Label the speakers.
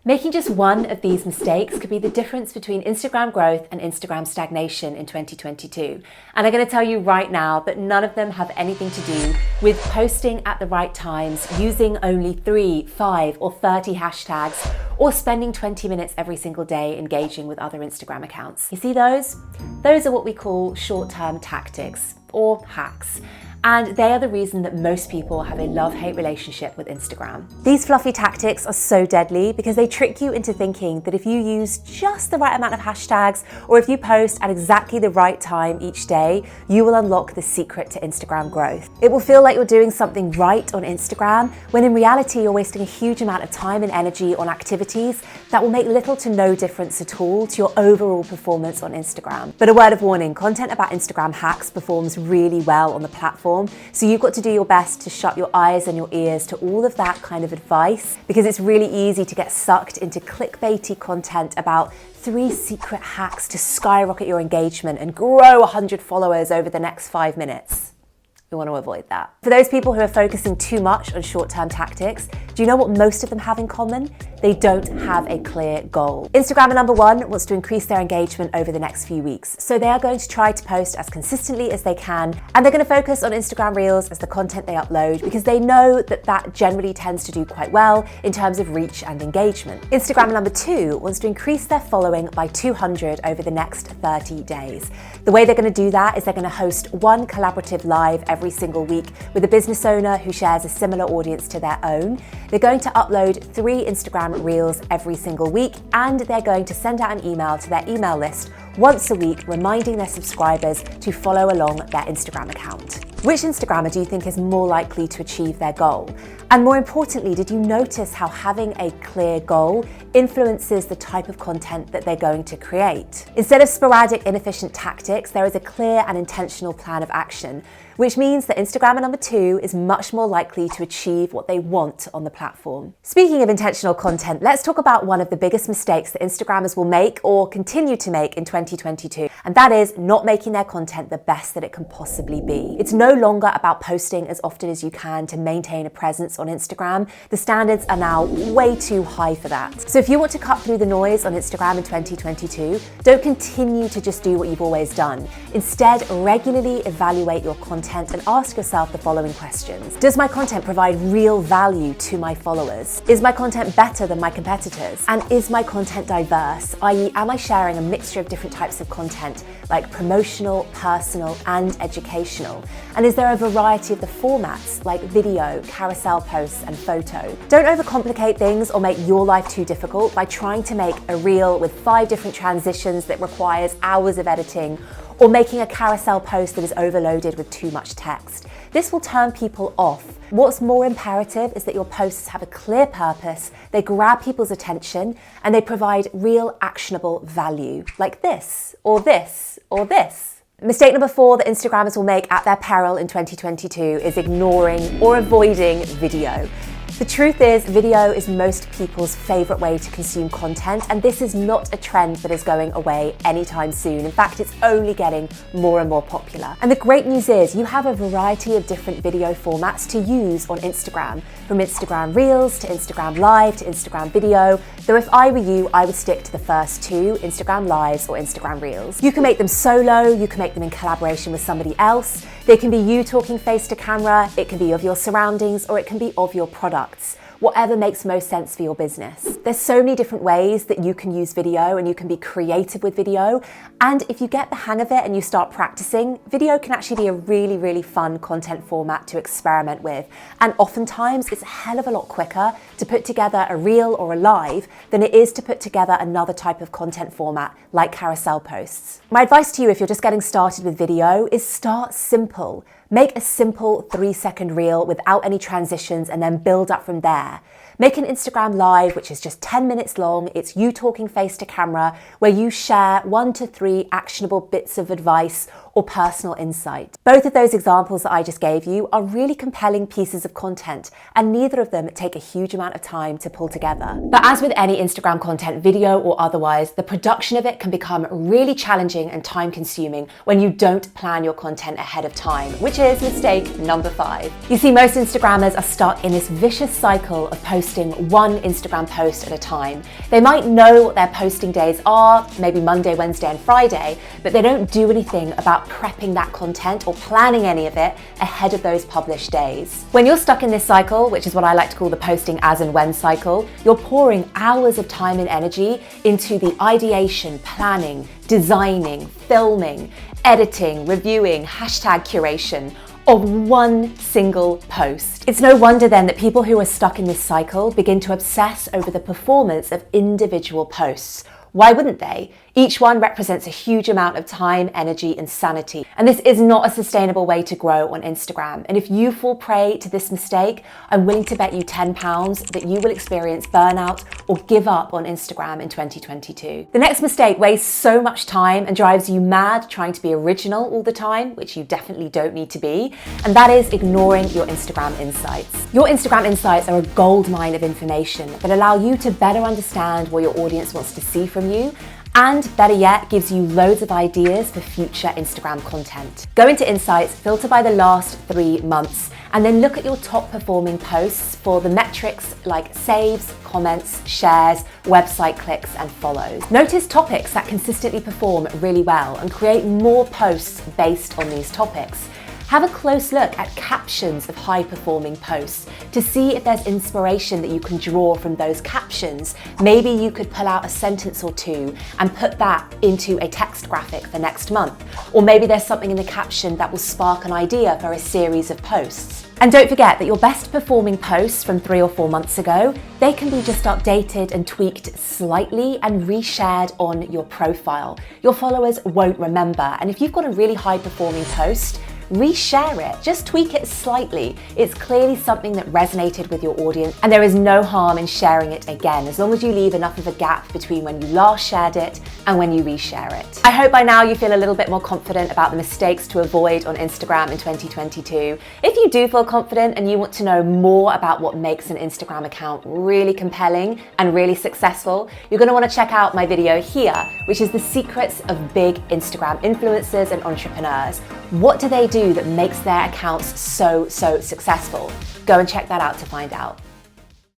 Speaker 1: Making just one of these mistakes could be the difference between Instagram growth and Instagram stagnation in 2022. And I'm going to tell you right now that none of them have anything to do with posting at the right times, using only 3, 5, or 30 hashtags, or spending 20 minutes every single day engaging with other Instagram accounts. You see those? Those are what we call short-term tactics or hacks. And they are the reason that most people have a love-hate relationship with Instagram. These fluffy tactics are so deadly because they trick you into thinking that if you use just the right amount of hashtags, or if you post at exactly the right time each day, you will unlock the secret to Instagram growth. It will feel like you're doing something right on Instagram, when in reality you're wasting a huge amount of time and energy on activities that will make little to no difference at all to your overall performance on Instagram. But a word of warning, content about Instagram hacks performs really well on the platform. So you've got to do your best to shut your eyes and your ears to all of that kind of advice, because it's really easy to get sucked into clickbaity content about 3 secret hacks to skyrocket your engagement and grow 100 followers over the next 5 minutes. We want to avoid that. For those people who are focusing too much on short-term tactics, do you know what most of them have in common? They don't have a clear goal. Instagrammer number 1 wants to increase their engagement over the next few weeks. So they are going to try to post as consistently as they can, and they're going to focus on Instagram Reels as the content they upload because they know that that generally tends to do quite well in terms of reach and engagement. Instagrammer number 2 wants to increase their following by 200 over the next 30 days. The way they're going to do that is they're going to host one collaborative live every single week with a business owner who shares a similar audience to their own. They're going to upload 3 Instagram Reels every single week, and they're going to send out an email to their email list once a week, reminding their subscribers to follow along their Instagram account. Which Instagrammer do you think is more likely to achieve their goal? And more importantly, did you notice how having a clear goal influences the type of content that they're going to create? Instead of sporadic, inefficient tactics, there is a clear and intentional plan of action, which means that Instagrammer number 2 is much more likely to achieve what they want on the platform. Speaking of intentional content, let's talk about one of the biggest mistakes that Instagrammers will make or continue to make in 2022, and that is not making their content the best that it can possibly be. It's no longer about posting as often as you can to maintain a presence on Instagram. The standards are now way too high for that. So if you want to cut through the noise on Instagram in 2022, don't continue to just do what you've always done. Instead, regularly evaluate your content and ask yourself the following questions. Does my content provide real value to my followers? Is my content better than my competitors? And is my content diverse? i.e., am I sharing a mixture of different types of content, like promotional, personal, and educational? And is there a variety of the formats, like video, carousel posts, and photo? Don't overcomplicate things or make your life too difficult by trying to make a reel with 5 different transitions that requires hours of editing, or making a carousel post that is overloaded with too much text. This will turn people off. What's more imperative is that your posts have a clear purpose, they grab people's attention, and they provide real actionable value, like this, or this, or this. Mistake number 4 that Instagrammers will make at their peril in 2022 is ignoring or avoiding video. The truth is, video is most people's favorite way to consume content, and this is not a trend that is going away anytime soon. In fact, it's only getting more and more popular. And the great news is you have a variety of different video formats to use on Instagram, from Instagram Reels to Instagram Live to Instagram Video, though if I were you, I would stick to the first 2, Instagram Lives or Instagram Reels. You can make them solo, you can make them in collaboration with somebody else. They can be you talking face to camera, it can be of your surroundings, or it can be of your products. Whatever makes most sense for your business. There's so many different ways that you can use video, and you can be creative with video. And if you get the hang of it and you start practicing, video can actually be a really, really fun content format to experiment with. And oftentimes it's a hell of a lot quicker to put together a reel or a live than it is to put together another type of content format like carousel posts. My advice to you, if you're just getting started with video, is start simple. Make a simple 3-second reel without any transitions and then build up from there. Make an Instagram Live, which is just 10 minutes long. It's you talking face to camera, where you share 1 to 3 actionable bits of advice or personal insight. Both of those examples that I just gave you are really compelling pieces of content, and neither of them take a huge amount of time to pull together. But as with any Instagram content, video or otherwise, the production of it can become really challenging and time-consuming when you don't plan your content ahead of time, which is mistake number 5. You see, most Instagrammers are stuck in this vicious cycle of posting one Instagram post at a time. They might know what their posting days are, maybe Monday, Wednesday, and Friday, but they don't do anything about prepping that content or planning any of it ahead of those published days. When you're stuck in this cycle, which is what I like to call the posting as and when cycle, you're pouring hours of time and energy into the ideation, planning, designing, filming, editing, reviewing, hashtag curation of one single post. It's no wonder then that people who are stuck in this cycle begin to obsess over the performance of individual posts. Why wouldn't they? Each one represents a huge amount of time, energy, and sanity. And this is not a sustainable way to grow on Instagram. And if you fall prey to this mistake, I'm willing to bet you £10 that you will experience burnout or give up on Instagram in 2022. The next mistake wastes so much time and drives you mad trying to be original all the time, which you definitely don't need to be, and that is ignoring your Instagram insights. Your Instagram insights are a goldmine of information that allow you to better understand what your audience wants to see from you, and better yet, gives you loads of ideas for future Instagram content. Go into Insights, filter by the last 3 months, and then look at your top performing posts for the metrics like saves, comments, shares, website clicks, and follows. Notice topics that consistently perform really well and create more posts based on these topics. Have a close look at captions of high-performing posts to see if there's inspiration that you can draw from those captions. Maybe you could pull out a sentence or two and put that into a text graphic for next month. Or maybe there's something in the caption that will spark an idea for a series of posts. And don't forget that your best performing posts from 3 or 4 months ago, they can be just updated and tweaked slightly and reshared on your profile. Your followers won't remember. And if you've got a really high performing post, reshare it, just tweak it slightly. It's clearly something that resonated with your audience, and there is no harm in sharing it again, as long as you leave enough of a gap between when you last shared it and when you reshare it. I hope by now you feel a little bit more confident about the mistakes to avoid on Instagram in 2022. If you do feel confident and you want to know more about what makes an Instagram account really compelling and really successful, you're going to want to check out my video here, which is the secrets of big Instagram influencers and entrepreneurs. What do they do that makes their accounts so successful? Go and check that out to find out.